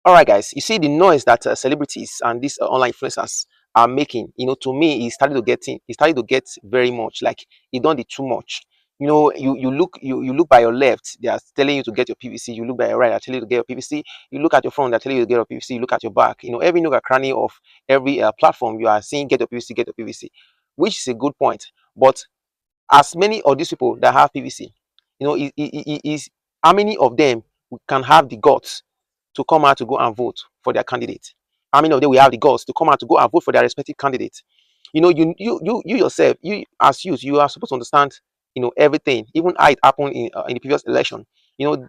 All right, guys, you see the noise that celebrities and these online influencers are making. To me, it started to get very much like it don't do too much. You look by your left, they are telling you to get your PVC. You look by your right, they're telling you to get your PVC. You look at your front, they're telling you to get your PVC. You look at your back. Every nook and cranny of every platform you are seeing get your PVC, get your PVC, which is a good point. But as many of these people that have PVC, is how many of them can have the guts to come out to go and vote for their candidate? How many of them will have the guts to come out to go and vote for their respective candidate? You yourself, you as youth, you are supposed to understand, everything, even how it happened in the previous election.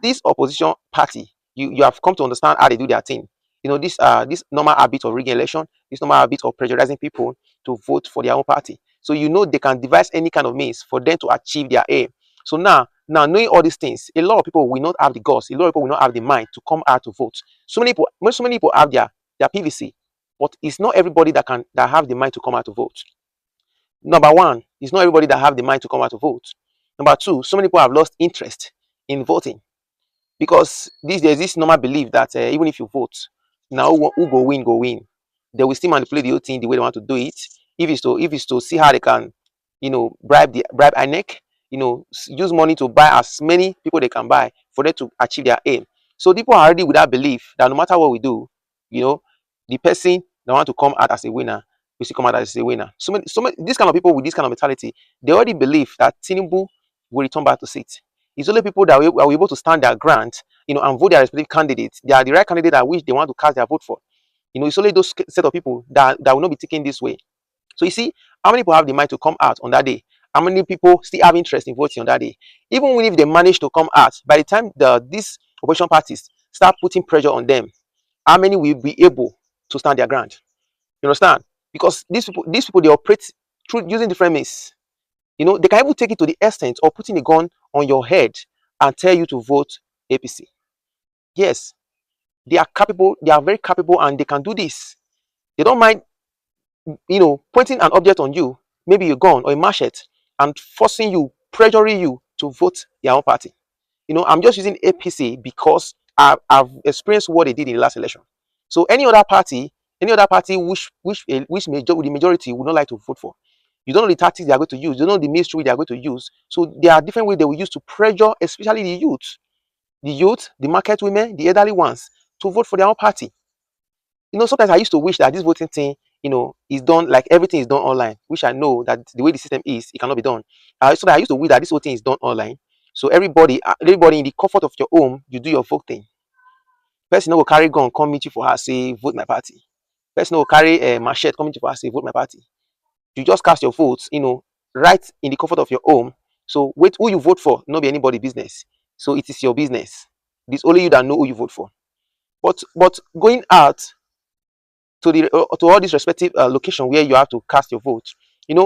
This opposition party, you have come to understand how they do their thing. This normal habit of rigging election, this normal habit of pressurizing people to vote for their own party. So they can devise any kind of means for them to achieve their aim. So now knowing all these things, a lot of people will not have the guts, a lot of people will not have the mind to come out to vote. So many people have their PVC, but it's not everybody that have the mind to come out to vote. Number one, it's not everybody that have the mind to come out to vote. Number two, so many people have lost interest in voting because there's this normal belief that even if you vote, now who go win. They will still manipulate the whole thing the way they want to do it. If it's to see how they can, bribe INEC, use money to buy as many people they can buy for them to achieve their aim. So people are already with that belief that no matter what we do, the person that want to come out as a winner will still come out as a winner. So many this kind of people with this kind of mentality, they already believe that Tinubu will return back to seat. It's only people that are able to stand their ground, and vote their respective candidates. They are the right candidate at which they want to cast their vote for. It's only those set of people that will not be taken this way. So you see, how many people have the mind to come out on that day? How many people still have interest in voting on that day? Even if they manage to come out, by the time these opposition parties start putting pressure on them, how many will be able to stand their ground? You understand? Because these people they operate through using different means. They can even take it to the extent of putting a gun on your head and tell you to vote APC. Yes, they are capable, they are very capable, and they can do this. They don't mind, pointing an object on you, maybe a gun or a machete, and forcing you, pressuring you to vote their own party. I'm just using APC because I've experienced what they did in the last election. So any other party the majority would not like to vote for. You don't know the tactics they are going to use. You don't know the mystery they are going to use. So there are different ways they will use to pressure, especially the market women, the elderly ones, to vote for their own party. Sometimes I used to wish that this voting thing, is done like everything is done online, which I know that the way the system is, it cannot be done. So that I used to wish that this whole thing is done online. So everybody in the comfort of your home, you do your voting. Person no will carry gun, come meet you for her, say, vote my party. Person no will carry a machete, come meet you for her, say, vote my party. You just cast your votes, right in the comfort of your home. So wait, who you vote for, not be anybody business. So it is your business. It is only you that know who you vote for. But going out to all these respective location where you have to cast your vote,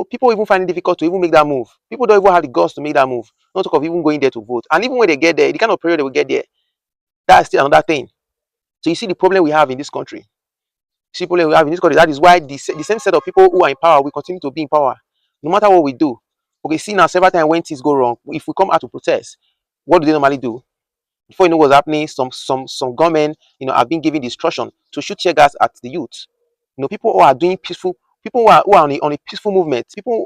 people even find it difficult to even make that move. People don't even have the guts to make that move. Not talk of even going there to vote. And even when they get there, the kind of period they will get there, that's still another thing. So you see the problem we have in this country. That is why the same set of people who are in power will continue to be in power, no matter what we do. Okay, see now, several times when things go wrong, if we come out to protest, what do they normally do? Before you know what's happening, some government, have been giving instruction to shoot tear gas at the youth. People who are doing peaceful, people who are on a peaceful movement, people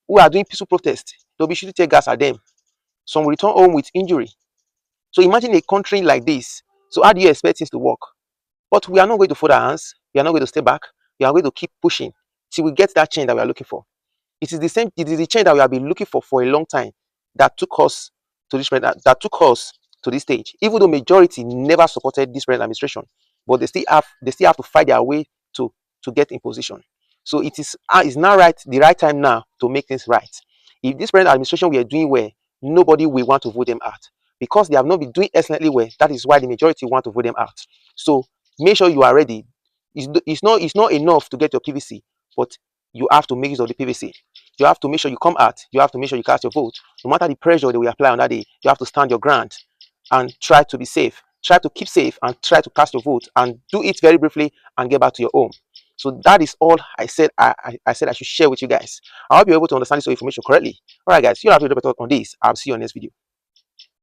who are doing peaceful protest, they'll be shooting tear gas at them. Some will return home with injury. So imagine a country like this. So how do you expect things to work? But we are not going to fold our hands. We are not going to stay back. We are going to keep pushing till we get that change that we are looking for. It is the change that we have been looking for a long time that took us to this stage. Even though majority never supported this present administration, but they still have to fight their way to get in position. So it's now the right time now to make things right. If this present administration we are doing well, nobody will want to vote them out because they have not been doing excellently well. That is why the majority want to vote them out. So make sure you are ready. It's not enough to get your PVC, but you have to make use of the PVC. You have to make sure you come out. You have to make sure you cast your vote. No matter the pressure that we apply on that day, you have to stand your ground and try to be safe. Try to keep safe and try to cast your vote and do it very briefly and get back to your home. So that is all I said. I said I should share with you guys. I hope you're able to understand this information correctly. All right, guys, you have to do better on this. I'll see you on the next video.